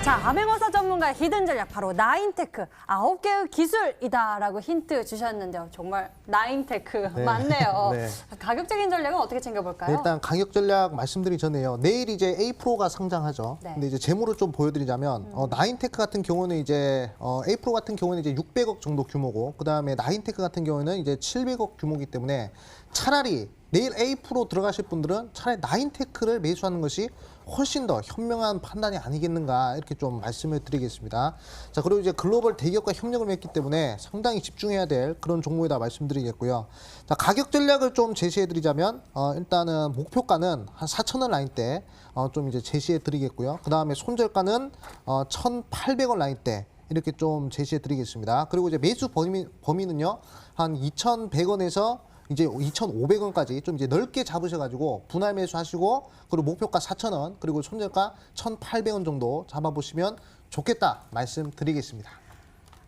자, 암행어사 전문가의 히든 전략 바로 나인테크 9개의 기술이다라고 힌트 주셨는데요. 정말 나인테크 네. 맞네요. 네. 가격적인 전략은 어떻게 챙겨볼까요? 일단 가격 전략 말씀드리기 전에요. 내일 이제 A-Pro가 상장하죠. 네. 근데 이제 재무를 좀 보여드리자면 나인테크 같은 경우는 이제 A-Pro 같은 경우는 이제 600억 정도 규모고 그다음에 나인테크 같은 경우는 이제 700억 규모이기 때문에 차라리 내일 A-Pro 들어가실 분들은 차라리 나인테크를 매수하는 것이 훨씬 더 현명한 판단이 아니겠는가 이렇게 좀 말씀을 드리겠습니다. 자, 그리고 이제 글로벌 대기업과 협력을 맺기 때문에 상당히 집중해야 될 그런 종목이다 말씀드리겠고요. 자, 가격 전략을 좀 제시해 드리자면 일단은 목표가는 한 4,000원 라인대 좀 이제 제시해 드리겠고요. 그다음에 손절가는 1,800원 라인대 이렇게 좀 제시해 드리겠습니다. 그리고 이제 매수 범위는요. 한 2,100원에서 이제 2,500원까지 좀 이제 넓게 잡으셔가지고 분할 매수하시고 그리고 목표가 4,000원 그리고 손절가 1,800원 정도 잡아보시면 좋겠다 말씀드리겠습니다.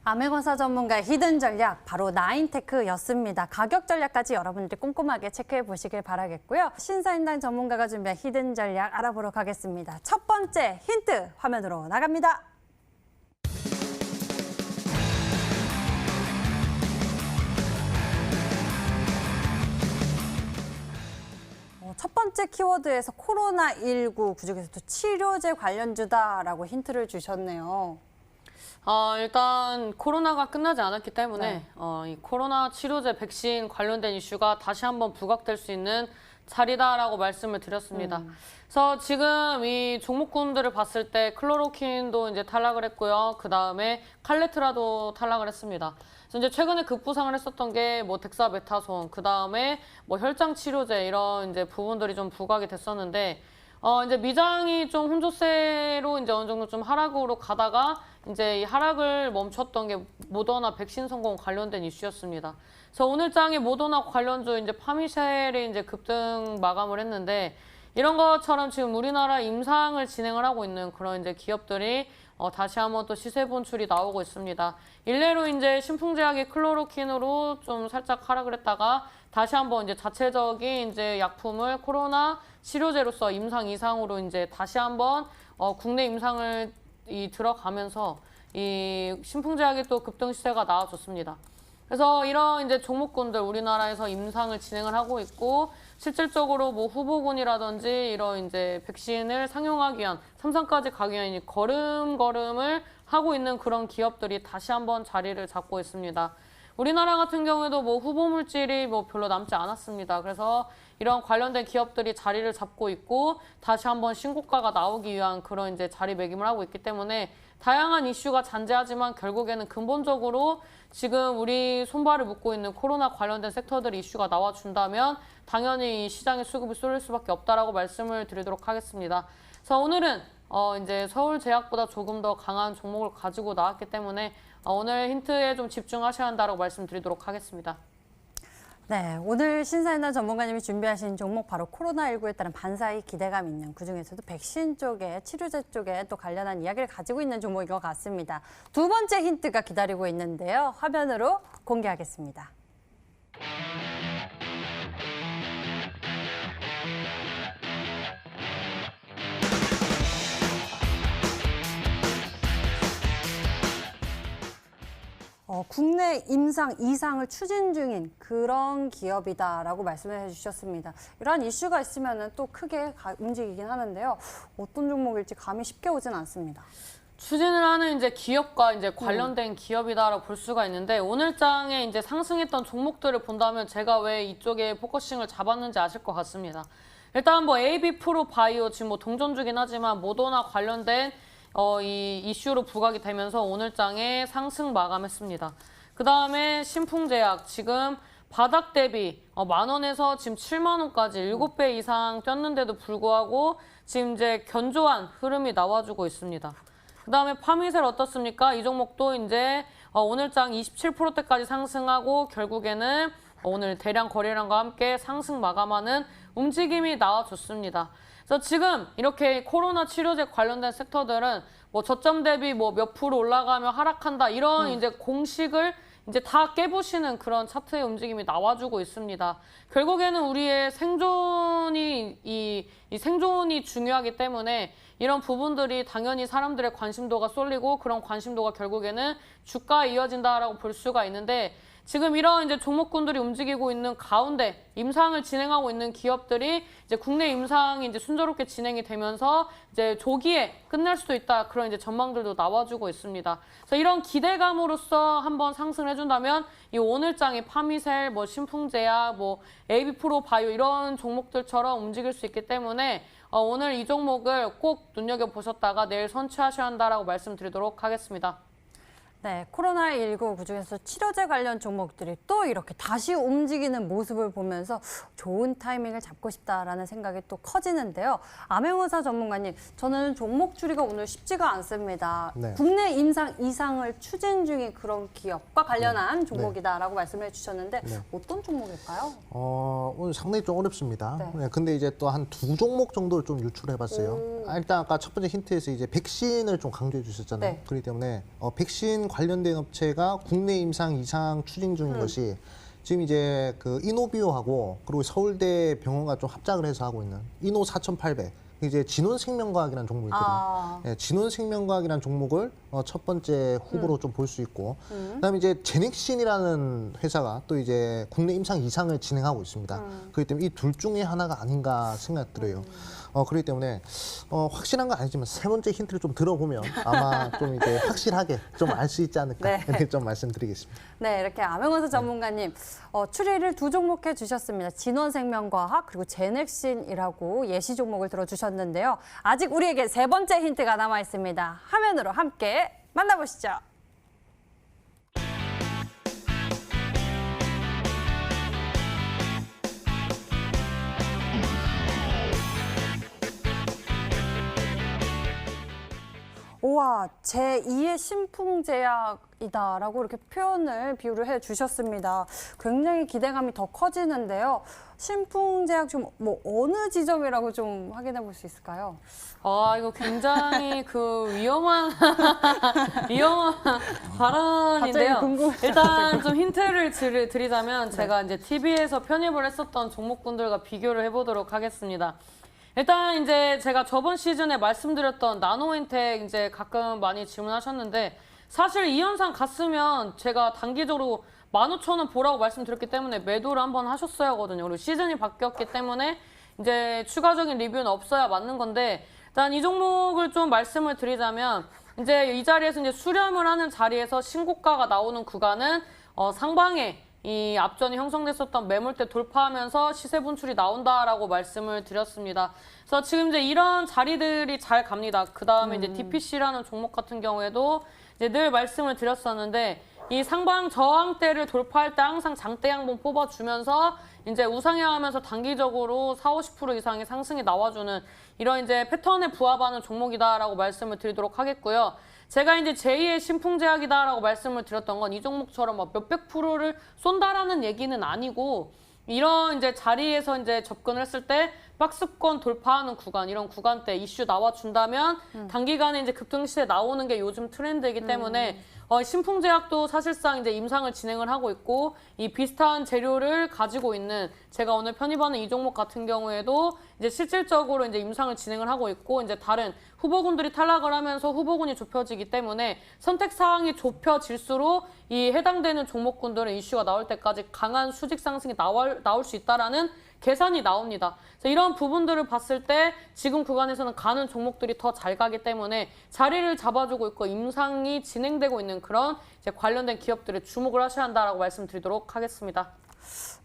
암행어사 전문가의 히든 전략 바로 나인테크였습니다. 가격 전략까지 여러분들이 꼼꼼하게 체크해 보시길 바라겠고요. 신사임당 전문가가 준비한 히든 전략 알아보러 가겠습니다. 첫 번째 힌트 화면으로 나갑니다. 첫 번째 키워드에서 코로나19 그중에서도 치료제 관련주다라고 힌트를 주셨네요. 일단 코로나가 끝나지 않았기 때문에 네. 이 코로나 치료제 백신 관련된 이슈가 다시 한번 부각될 수 있는 자리다라고 말씀을 드렸습니다. 그래서 지금 이 종목군들을 봤을 때 클로로킨도 이제 탈락을 했고요. 그 다음에 칼레트라도 탈락을 했습니다. 그래서 이제 최근에 급부상을 했었던 게 뭐 덱사메타손, 그 다음에 뭐 혈장 치료제 이런 이제 부분들이 좀 부각이 됐었는데 이제 미장이 좀 혼조세로 이제 어느 정도 좀 하락으로 가다가 이제 이 하락을 멈췄던 게 모더나 백신 성공 관련된 이슈였습니다. 그래서 오늘 장에 모더나 관련주 이제 파미셀이 이제 급등 마감을 했는데 이런 것처럼 지금 우리나라 임상을 진행을 하고 있는 그런 이제 기업들이 다시 한번 또 시세 본출이 나오고 있습니다. 일례로 이제 신풍제약이 클로로킨으로 좀 살짝 하락을 했다가 다시 한번 이제 자체적인 이제 약품을 코로나 치료제로서 임상 이상으로 이제 다시 한번 국내 임상을 들어가면서 이 신풍제약이 또 급등 시세가 나와줬습니다. 그래서 이런 이제 종목군들 우리나라에서 임상을 진행을 하고 있고 실질적으로 뭐 후보군이라든지 이런 이제 백신을 상용하기 위한 3상까지 가기 위한 걸음걸음을 하고 있는 그런 기업들이 다시 한번 자리를 잡고 있습니다. 우리나라 같은 경우에도 뭐 후보 물질이 뭐 별로 남지 않았습니다. 그래서 이런 관련된 기업들이 자리를 잡고 있고 다시 한번 신고가가 나오기 위한 그런 이제 자리매김을 하고 있기 때문에 다양한 이슈가 잔재하지만 결국에는 근본적으로 지금 우리 손발을 묶고 있는 코로나 관련된 섹터들이 이슈가 나와준다면 당연히 이 시장의 수급이 쏠릴 수밖에 없다라고 말씀을 드리도록 하겠습니다. 그래서 오늘은 이제 서울제약보다 조금 더 강한 종목을 가지고 나왔기 때문에 오늘 힌트에 좀 집중하셔야 한다고 말씀드리도록 하겠습니다. 네, 오늘 신사임당 전문가님이 준비하신 종목 바로 코로나19에 따른 반사의 기대감 있는 그중에서도 백신 쪽에 치료제 쪽에 또 관련한 이야기를 가지고 있는 종목인 것 같습니다. 두 번째 힌트가 기다리고 있는데요. 화면으로 공개하겠습니다. 국내 임상 이상을 추진 중인 그런 기업이다라고 말씀을 해주셨습니다. 이러한 이슈가 있으면 또 크게 움직이긴 하는데요. 어떤 종목일지 감이 쉽게 오진 않습니다. 추진을 하는 이제 기업과 이제 관련된 기업이다라고 볼 수가 있는데 오늘 장에 이제 상승했던 종목들을 본다면 제가 왜 이쪽에 포커싱을 잡았는지 아실 것 같습니다. 일단 뭐 AB 프로 바이오 지금 뭐 동전주긴 하지만 모더나 관련된 이 이슈로 부각이 되면서 오늘 장에 상승 마감했습니다. 그 다음에 신풍제약 지금 바닥 대비 10,000원에서 지금 70,000원까지 7배 이상 뛰었는데도 불구하고 지금 이제 견조한 흐름이 나와주고 있습니다. 그 다음에 파미셀 어떻습니까? 이 종목도 이제 오늘 장 27%대까지 상승하고 결국에는 오늘 대량 거래량과 함께 상승 마감하는 움직임이 나와줬습니다. 그래서 지금 이렇게 코로나 치료제 관련된 섹터들은 뭐 저점 대비 뭐 몇 프로 올라가며 하락한다 이런 이제 공식을 이제 다 깨부시는 그런 차트의 움직임이 나와주고 있습니다. 결국에는 우리의 생존이 이 생존이 중요하기 때문에 이런 부분들이 당연히 사람들의 관심도가 쏠리고 그런 관심도가 결국에는 주가에 이어진다라고 볼 수가 있는데 지금 이런 이제 종목군들이 움직이고 있는 가운데 임상을 진행하고 있는 기업들이 이제 국내 임상이 이제 순조롭게 진행이 되면서 이제 조기에 끝날 수도 있다 그런 이제 전망들도 나와주고 있습니다. 그래서 이런 기대감으로써 한번 상승을 해준다면 이 오늘장이 파미셀, 뭐 신풍제약, 뭐 AB 프로 바이오 이런 종목들처럼 움직일 수 있기 때문에 오늘 이 종목을 꼭 눈여겨 보셨다가 내일 선취하셔야 한다라고 말씀드리도록 하겠습니다. 네, 코로나19 그중에서 치료제 관련 종목들이 또 이렇게 다시 움직이는 모습을 보면서 좋은 타이밍을 잡고 싶다라는 생각이 또 커지는데요. 암행어사 전문가님, 저는 종목 추리가 오늘 쉽지가 않습니다. 네. 국내 임상 이상을 추진 중인 그런 기업과 관련한 종목이다라고 말씀을 해주셨는데 어떤 종목일까요? 오늘 상당히 좀 어렵습니다. 네. 네, 근데 이제 또 한 두 종목 정도를 좀 유출해봤어요. 일단 아까 첫 번째 힌트에서 이제 백신을 좀 강조해 주셨잖아요. 네. 그렇기 때문에 백신 관련된 업체가 국내 임상 이상 추진 중인 것이 지금 이제 그 이노비오하고 그리고 서울대 병원과 좀 합작을 해서 하고 있는 이노 4800. 이제 진원생명과학이라는 종목이 있거든요. 예, 진원생명과학이라는 종목을 첫 번째 후보로 좀 볼 수 있고, 그다음에 이제 제넥신이라는 회사가 또 이제 국내 임상 이상을 진행하고 있습니다. 그렇기 때문에 이 둘 중에 하나가 아닌가 생각 들어요. 그렇기 때문에 확실한 건 아니지만 세 번째 힌트를 좀 들어보면 아마 좀 이제 확실하게 좀 알 수 있지 않을까 네. 이렇게 좀 말씀드리겠습니다. 네, 이렇게 암행어사 전문가님 추리를 두 종목 해주셨습니다. 진원생명과학 그리고 제넥신이라고 예시 종목을 들어주셨는데요. 아직 우리에게 세 번째 힌트가 남아 있습니다. 화면으로 함께 만나보시죠. 우와, 제2의 신풍제약이다라고 이렇게 비유를 해주셨습니다. 굉장히 기대감이 더 커지는데요. 신풍제약 좀 뭐 어느 지점이라고 좀 확인해 볼 수 있을까요? 이거 굉장히 그 위험한 발언인데요. 갑자기 궁금해져가지고. 일단 좀 힌트를 드리자면 제가 이제 TV에서 편입을 했었던 종목군들과 비교를 해보도록 하겠습니다. 일단 이제 제가 저번 시즌에 말씀드렸던 나노인텍 이제 가끔 많이 질문하셨는데 사실 이 현상 갔으면 제가 단기적으로 15,000원 보라고 말씀드렸기 때문에 매도를 한번 하셨어야 하거든요. 그리고 시즌이 바뀌었기 때문에 이제 추가적인 리뷰는 없어야 맞는 건데 일단 이 종목을 좀 말씀을 드리자면 이제 이 자리에서 이제 수렴을 하는 자리에서 신고가가 나오는 구간은 상방에 이 앞전이 형성됐었던 매물대 돌파하면서 시세 분출이 나온다라고 말씀을 드렸습니다. 그래서 지금 이제 이런 자리들이 잘 갑니다. 그 다음에 이제 DPC라는 종목 같은 경우에도 이제 늘 말씀을 드렸었는데 이 상방 저항대를 돌파할 때 항상 장대 양봉 뽑아주면서 이제 우상향하면서 단기적으로 40~50% 이상의 상승이 나와주는 이런 이제 패턴에 부합하는 종목이다라고 말씀을 드리도록 하겠고요. 제가 이제 제2의 신풍제약이다라고 말씀을 드렸던 건 이 종목처럼 막 몇백 프로를 쏜다라는 얘기는 아니고 이런 이제 자리에서 이제 접근을 했을 때 박스권 돌파하는 구간, 이런 구간대 이슈 나와준다면 단기간에 이제 급등시세 나오는 게 요즘 트렌드이기 때문에 신풍제약도 사실상 이제 임상을 진행을 하고 있고 이 비슷한 재료를 가지고 있는 제가 오늘 편입하는 이 종목 같은 경우에도 이제 실질적으로 이제 임상을 진행을 하고 있고 이제 다른 후보군들이 탈락을 하면서 후보군이 좁혀지기 때문에 선택 사항이 좁혀질수록 이 해당되는 종목군들은 이슈가 나올 때까지 강한 수직 상승이 나올 수 있다라는 계산이 나옵니다. 그래서 이런 부분들을 봤을 때 지금 구간에서는 가는 종목들이 더 잘 가기 때문에 자리를 잡아주고 있고 임상이 진행되고 있는 그런 이제 관련된 기업들에 주목을 하셔야 한다라고 말씀드리도록 하겠습니다.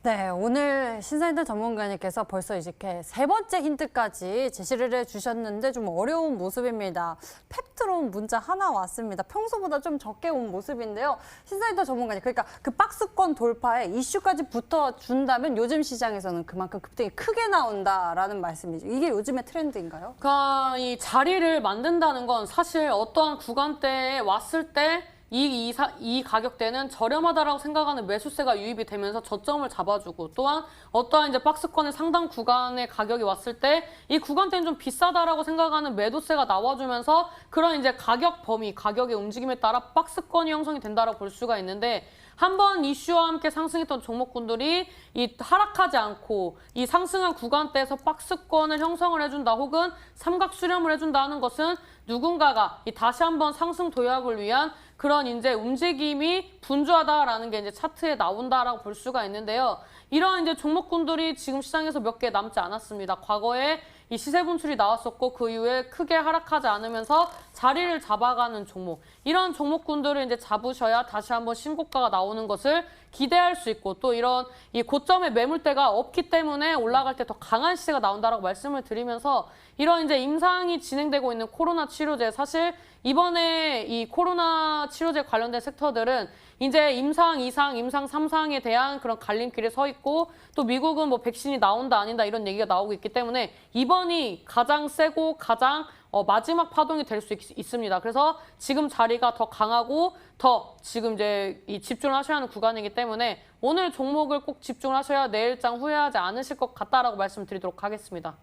네, 오늘 신사인들 전문가님께서 벌써 이렇게 세 번째 힌트까지 제시를 해주셨는데 좀 어려운 모습입니다. 펩트론 문자 하나 왔습니다. 평소보다 좀 적게 온 모습인데요. 신사인들 전문가님, 그러니까 그 박스권 돌파에 이슈까지 붙어준다면 요즘 시장에서는 그만큼 급등이 크게 나온다라는 말씀이죠. 이게 요즘의 트렌드인가요? 그러니까 이 자리를 만든다는 건 사실 어떠한 구간대에 왔을 때 이 가격대는 저렴하다라고 생각하는 매수세가 유입이 되면서 저점을 잡아주고 또한 어떠한 이제 박스권의 상당 구간의 가격이 왔을 때 이 구간대는 좀 비싸다라고 생각하는 매도세가 나와주면서 그런 이제 가격 범위, 가격의 움직임에 따라 박스권이 형성이 된다라고 볼 수가 있는데 한번 이슈와 함께 상승했던 종목군들이 이 하락하지 않고 이 상승한 구간대에서 박스권을 형성을 해준다 혹은 삼각 수렴을 해준다 하는 것은 누군가가 이 다시 한번 상승 도약을 위한 그런 이제 움직임이 분주하다라는 게 이제 차트에 나온다라고 볼 수가 있는데요. 이런 이제 종목군들이 지금 시장에서 몇 개 남지 않았습니다. 과거에 이 시세 분출이 나왔었고 그 이후에 크게 하락하지 않으면서 자리를 잡아가는 종목. 이런 종목군들을 이제 잡으셔야 다시 한번 신고가가 나오는 것을 기대할 수 있고 또 이런 이 고점의 매물대가 없기 때문에 올라갈 때 더 강한 시세가 나온다라고 말씀을 드리면서 이런 이제 임상이 진행되고 있는 코로나 치료제 사실 이번에 이 코로나 치료제 관련된 섹터들은 이제 임상 2상, 임상 3상에 대한 그런 갈림길에 서 있고 또 미국은 뭐 백신이 나온다 아닌다 이런 얘기가 나오고 있기 때문에 이번이 가장 세고 가장 마지막 파동이 될 수 있습니다. 그래서 지금 자리가 더 강하고 더 지금 이제 이 집중을 하셔야 하는 구간이기 때문에 오늘 종목을 꼭 집중을 하셔야 내일장 후회하지 않으실 것 같다라고 말씀드리도록 하겠습니다.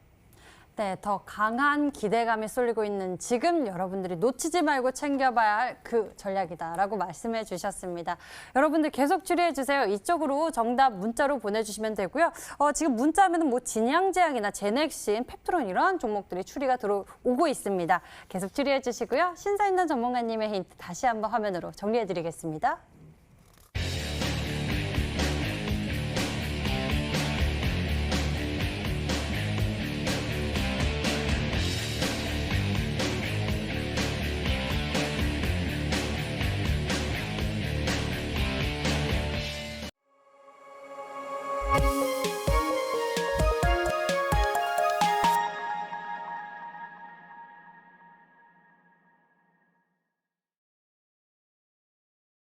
네, 더 강한 기대감이 쏠리고 있는 지금 여러분들이 놓치지 말고 챙겨봐야 할 그 전략이다라고 말씀해 주셨습니다. 여러분들 계속 추리해 주세요. 이쪽으로 정답 문자로 보내주시면 되고요. 지금 문자하면 뭐 진양제약이나 제넥신, 펩트론 이런 종목들이 추리가 들어오고 있습니다. 계속 추리해 주시고요. 신사임당 전문가님의 힌트 다시 한번 화면으로 정리해 드리겠습니다.